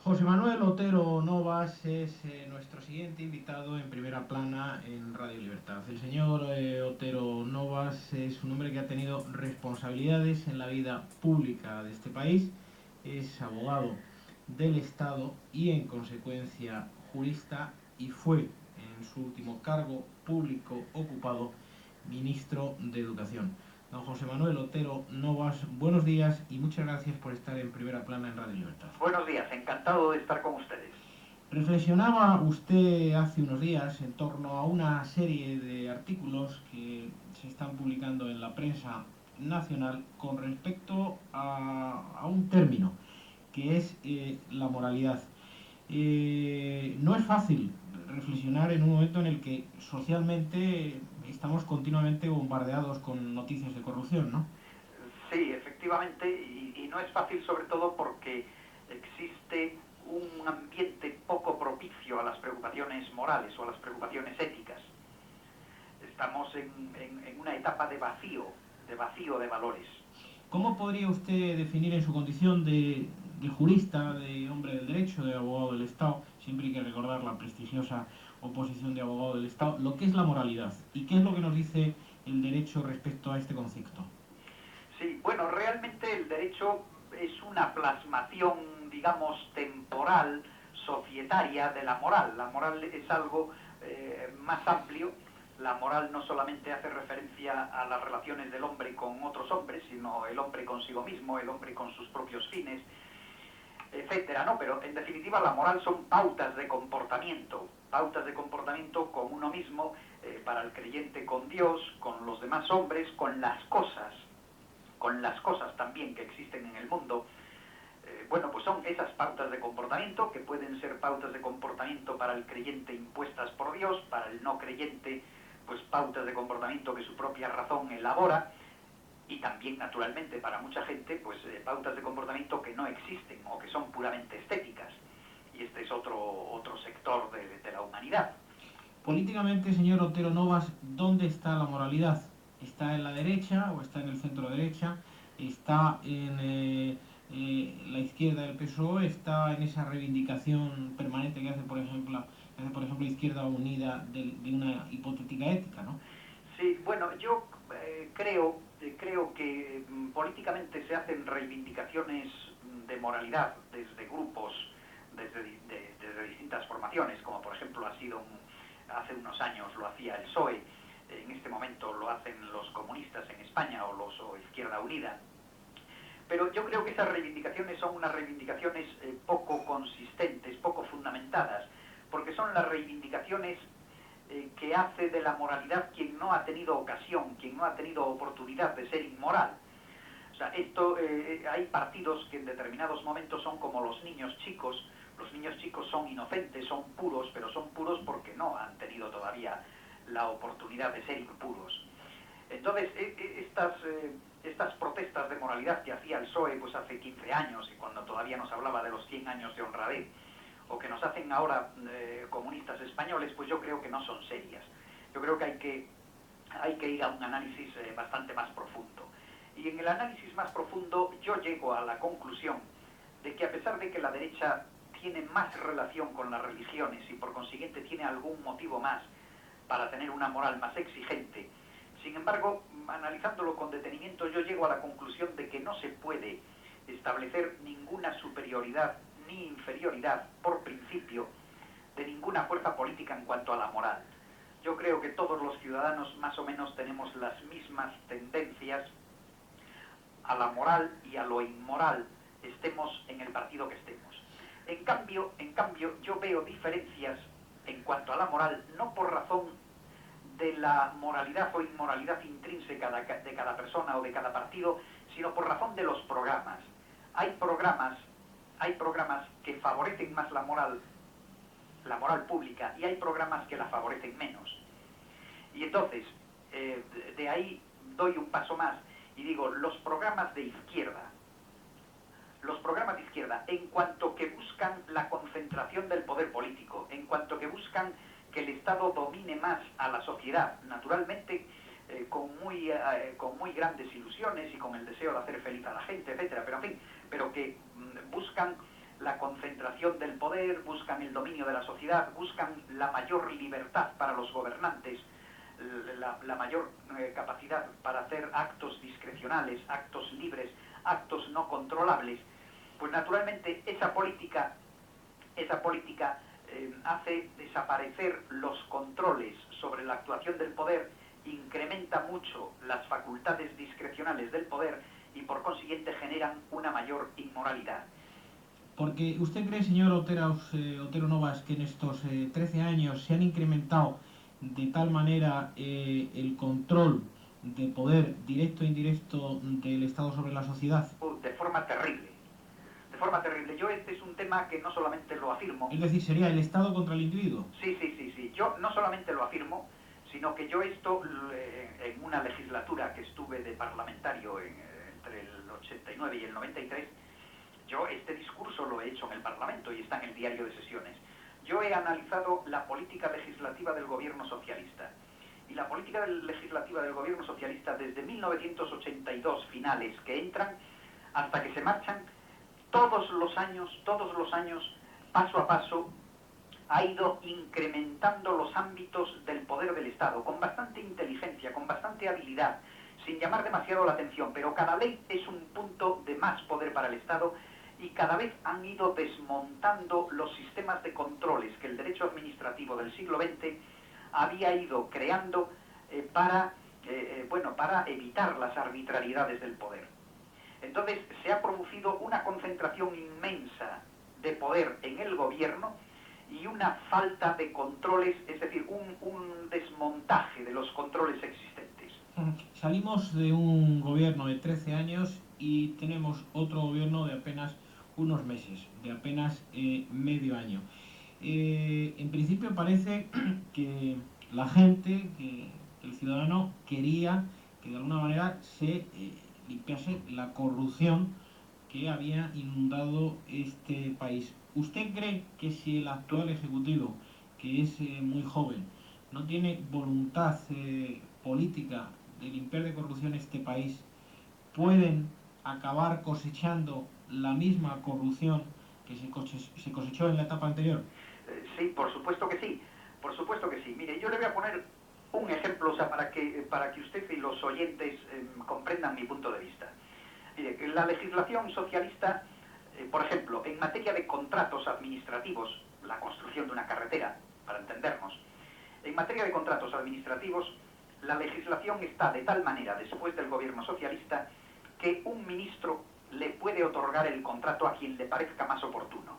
José Manuel Otero Novas es nuestro siguiente invitado en primera plana en Radio Libertad. El señor Otero Novas es un hombre que ha tenido responsabilidades en la vida pública de este país, es abogado del Estado y en consecuencia jurista y fue en su último cargo público ocupado ministro de Educación. Don José Manuel Otero Novas, buenos días y muchas gracias por estar en primera plana en Radio Libertad. Buenos días, encantado de estar con ustedes. Reflexionaba usted hace unos días en torno a una serie de artículos que se están publicando en la prensa nacional con respecto a un término que es la moralidad. No es fácil reflexionar en un momento en el que socialmente estamos continuamente bombardeados con noticias de corrupción, ¿no? Sí, efectivamente, y no es fácil sobre todo porque existe un ambiente poco propicio a las preocupaciones morales o a las preocupaciones éticas. Estamos en una etapa de vacío de valores. ¿Cómo podría usted definir en su condición de jurista, de hombre del derecho, de abogado del Estado, siempre hay que recordar la prestigiosa oposición de abogado del Estado, lo que es la moralidad? ¿Y qué es lo que nos dice el derecho respecto a este concepto? Sí, bueno, realmente el derecho es una plasmación, digamos, temporal, societaria de la moral. La moral es algo más amplio. La moral no solamente hace referencia a las relaciones del hombre con otros hombres, sino el hombre consigo mismo, el hombre con sus propios fines, etcétera, ¿no? Pero en definitiva la moral son pautas de comportamiento con uno mismo, para el creyente con Dios, con los demás hombres, con las cosas también que existen en el mundo. Bueno, pues son esas pautas de comportamiento que pueden ser pautas de comportamiento para el creyente impuestas por Dios, para el no creyente, pues pautas de comportamiento que su propia razón elabora, y también, naturalmente, para mucha gente, pues pautas de comportamiento que no existen o que son puramente estéticas. Y este es otro sector de la humanidad. Políticamente, señor Otero Novas, ¿dónde está la moralidad? ¿Está en la derecha o está en el centro derecha? ¿Está en la izquierda del PSOE? ¿Está en esa reivindicación permanente que hace, por ejemplo, Izquierda Unida de una hipotética ética, ¿no? Sí, bueno, yo creo que políticamente se hacen reivindicaciones de moralidad desde grupos, desde distintas formaciones, como por ejemplo hace unos años lo hacía el PSOE, en este momento lo hacen los comunistas en España o Izquierda Unida. Pero yo creo que esas reivindicaciones son unas reivindicaciones poco consistentes, poco fundamentadas, porque son las reivindicaciones que hace de la moralidad quien no ha tenido ocasión, quien no ha tenido oportunidad de ser inmoral. O sea, hay partidos que en determinados momentos son como los niños chicos. Los niños chicos son inocentes, son puros, pero son puros porque no han tenido todavía la oportunidad de ser impuros. Entonces, estas protestas de moralidad que hacía el PSOE pues hace 15 años, y cuando todavía nos hablaba de los 100 años de honradez, o que nos hacen ahora comunistas españoles, pues yo creo que no son serias. Yo creo que hay que ir a un análisis bastante más profundo. Y en el análisis más profundo yo llego a la conclusión de que a pesar de que la derecha tiene más relación con las religiones y por consiguiente tiene algún motivo más para tener una moral más exigente, sin embargo, analizándolo con detenimiento, yo llego a la conclusión de que no se puede establecer ninguna superioridad ni inferioridad, por principio, de ninguna fuerza política en cuanto a la moral. Yo creo que todos los ciudadanos más o menos tenemos las mismas tendencias a la moral y a lo inmoral, estemos en el partido que estemos. En cambio, yo veo diferencias en cuanto a la moral, no por razón de la moralidad o inmoralidad intrínseca de cada persona o de cada partido, sino por razón de los programas. Hay programas que favorecen más la moral pública, y hay programas que la favorecen menos. Y entonces, de ahí doy un paso más y digo, los programas de izquierda, en cuanto que buscan la concentración del poder político, en cuanto que buscan que el Estado domine más a la sociedad, naturalmente con muy grandes ilusiones y con el deseo de hacer feliz a la gente, etcétera, pero en fin, pero que buscan la concentración del poder, buscan el dominio de la sociedad, buscan la mayor libertad para los gobernantes, la mayor capacidad para hacer actos discrecionales, actos libres, actos no controlables. Pues naturalmente esa política hace desaparecer los controles sobre la actuación del poder, incrementa mucho las facultades discrecionales del poder y por consiguiente generan una mayor inmoralidad. Porque usted cree, señor Otero Novas, que en estos 13 años se han incrementado de tal manera el control de poder directo e indirecto del Estado sobre la sociedad. De forma terrible. De forma terrible. Yo este es un tema que no solamente lo afirmo. Es decir, sería el Estado contra el individuo. Sí. Yo no solamente lo afirmo, sino que yo esto, en una legislatura que estuve de parlamentario entre el 89 y el 93, yo este discurso lo he hecho en el Parlamento y está en el diario de sesiones. Yo he analizado la política legislativa del gobierno socialista. Y la política legislativa del gobierno socialista desde 1982 finales que entran hasta que se marchan, todos los años, paso a paso, ha ido incrementando los ámbitos del poder del Estado, con bastante inteligencia, con bastante habilidad, sin llamar demasiado la atención, pero cada ley es un punto de más poder para el Estado y cada vez han ido desmontando los sistemas de controles que el derecho administrativo del siglo XX había ido creando para evitar las arbitrariedades del poder. Entonces se ha producido una concentración inmensa de poder en el gobierno y una falta de controles, es decir, un desmontaje de los controles existentes. Salimos de un gobierno de 13 años y tenemos otro gobierno de apenas unos meses, de apenas medio año. En principio parece que la gente, que el ciudadano quería que de alguna manera se limpiase la corrupción que había inundado este país. ¿Usted cree que si el actual Ejecutivo, que es muy joven, no tiene voluntad política de limpiar de corrupción este país, pueden acabar cosechando la misma corrupción que se cosechó en la etapa anterior? Sí, por supuesto que sí. Por supuesto que sí. Mire, yo le voy a poner un ejemplo, o sea, para que usted y los oyentes comprendan mi punto de vista. Mire, la legislación socialista, por ejemplo, en materia de contratos administrativos, la construcción de una carretera, para entendernos, en materia de contratos administrativos, la legislación está de tal manera, después del gobierno socialista, que un ministro le puede otorgar el contrato a quien le parezca más oportuno.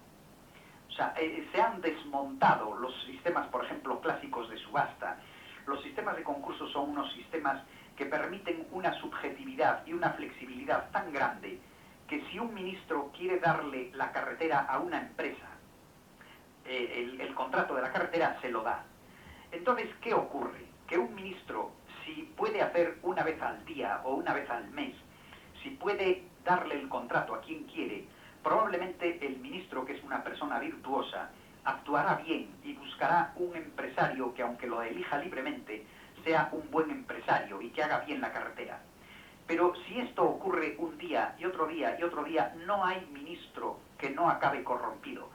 O sea, se han desmontado los sistemas, por ejemplo, clásicos de subasta. Los sistemas de concurso son unos sistemas que permiten una subjetividad y una flexibilidad tan grande que si un ministro quiere darle la carretera a una empresa, el contrato de la carretera se lo da. Entonces, ¿qué ocurre? Que un ministro, si puede hacer una vez al día o una vez al mes, si puede darle el contrato a quien quiere, probablemente el ministro, que es una persona virtuosa, actuará bien y buscará un empresario que, aunque lo elija libremente, sea un buen empresario y que haga bien la carretera. Pero si esto ocurre un día y otro día y otro día, no hay ministro que no acabe corrompido.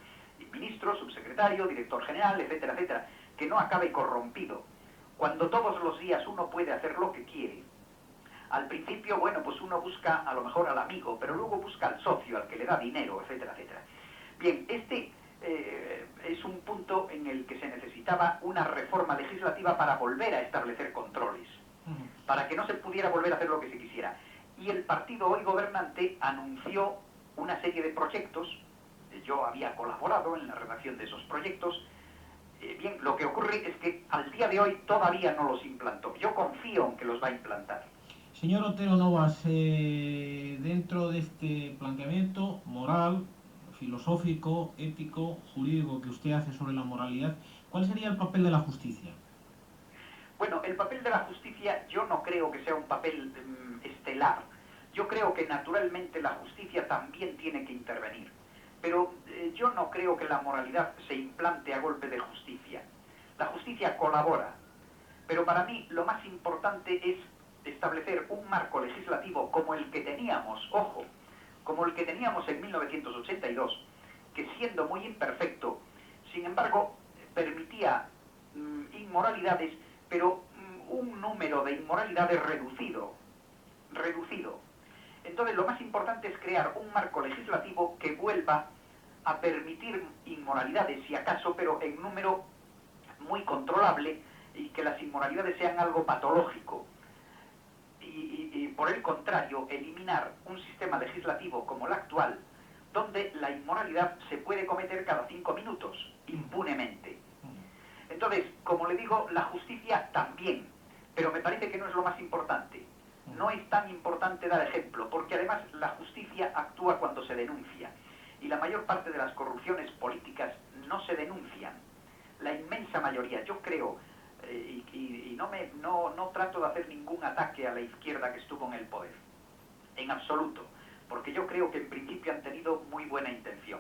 Ministro, subsecretario, director general, etcétera, etcétera, que no acabe corrompido. Cuando todos los días uno puede hacer lo que quiere, al principio, bueno, pues uno busca a lo mejor al amigo, pero luego busca al socio, al que le da dinero, etcétera, etcétera. Bien, este es un punto en el que se necesitaba una reforma legislativa para volver a establecer controles, para que no se pudiera volver a hacer lo que se quisiera. Y el partido hoy gobernante anunció una serie de proyectos, yo había colaborado en la redacción de esos proyectos. Bien, lo que ocurre es que al día de hoy todavía no los implantó. Yo confío en que los va a implantar. Señor Otero Novas, dentro de este planteamiento moral, filosófico, ético, jurídico que usted hace sobre la moralidad, ¿cuál sería el papel de la justicia? Bueno, el papel de la justicia yo no creo que sea un papel estelar. Yo creo que naturalmente la justicia también tiene que intervenir. Pero yo no creo que la moralidad se implante a golpe de justicia. La justicia colabora. Pero para mí lo más importante es establecer un marco legislativo como el que teníamos, ojo, como el que teníamos en 1982, que siendo muy imperfecto, sin embargo, permitía inmoralidades, pero un número de inmoralidades reducido. Entonces, lo más importante es crear un marco legislativo que vuelva a permitir inmoralidades, si acaso, pero en número muy controlable, y que las inmoralidades sean algo patológico. Y por el contrario, eliminar un sistema legislativo como el actual, donde la inmoralidad se puede cometer cada 5 minutos, impunemente. Entonces, como le digo, la justicia también, pero me parece que no es lo más importante. No es tan importante dar ejemplo, porque además la justicia actúa cuando se denuncia, y la mayor parte de las corrupciones políticas no se denuncian. La inmensa mayoría, yo creo, y no trato de hacer ningún ataque a la izquierda que estuvo en el poder, en absoluto, porque yo creo que en principio han tenido muy buena intención.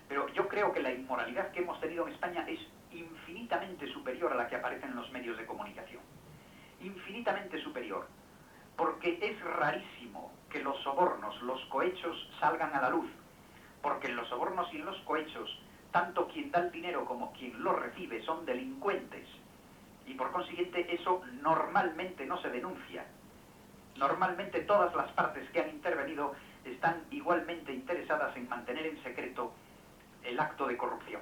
Pero yo creo que la inmoralidad que hemos tenido en España es infinitamente superior a la que aparece en los medios de comunicación. Infinitamente superior. Porque es rarísimo que los sobornos, los cohechos salgan a la luz. Porque en los sobornos y en los cohechos, tanto quien da el dinero como quien lo recibe son delincuentes. Y por consiguiente eso normalmente no se denuncia. Normalmente todas las partes que han intervenido están igualmente interesadas en mantener en secreto el acto de corrupción.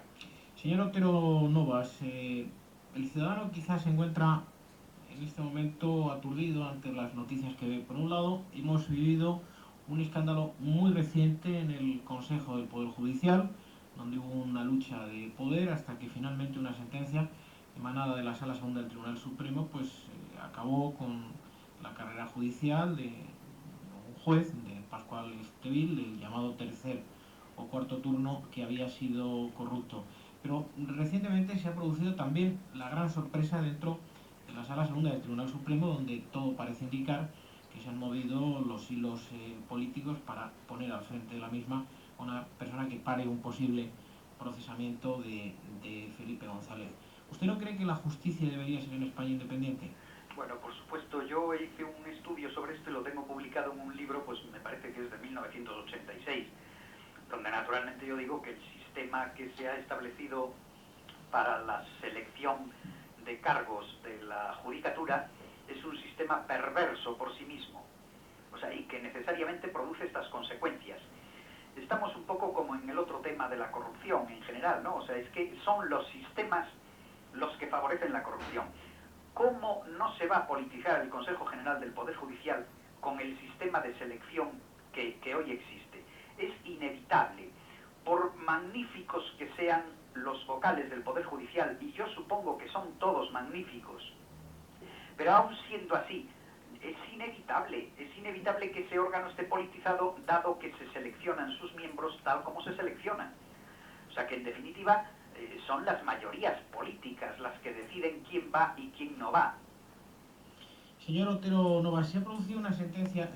Señor Otero Novas, el ciudadano quizás se encuentra en este momento aturdido ante las noticias que ve. Por un lado, hemos vivido un escándalo muy reciente en el Consejo del Poder Judicial, donde hubo una lucha de poder hasta que finalmente una sentencia emanada de la Sala Segunda del Tribunal Supremo acabó con la carrera judicial de un juez, de Pascual Estevil, el llamado tercer o cuarto turno, que había sido corrupto. Pero recientemente se ha producido también la gran sorpresa dentro de la Sala Segunda del Tribunal Supremo, donde todo parece indicar que se han movido los hilos políticos para poner al frente de la misma a una persona que pare un posible procesamiento de Felipe González. ¿Usted no cree que la justicia debería ser en España independiente? Bueno, por supuesto, yo hice un estudio sobre esto y lo tengo publicado en un libro, pues me parece que es de 1986, donde naturalmente yo digo que el sistema que se ha establecido para la selección de cargos de la judicatura es un sistema perverso por sí mismo, o sea, y que necesariamente produce estas consecuencias. Estamos un poco como en el otro tema de la corrupción en general, ¿no? O sea, es que son los sistemas los que favorecen la corrupción. ¿Cómo no se va a politizar el Consejo General del Poder Judicial con el sistema de selección que hoy existe? Es inevitable. Por magníficos que sean los vocales del Poder Judicial, y yo supongo que son todos magníficos, pero aún siendo así, es inevitable que ese órgano esté politizado, dado que se seleccionan sus miembros tal como se seleccionan. O sea que en definitiva son las mayorías políticas las que deciden quién va y quién no va. Señor Otero Novas, se ha producido una sentencia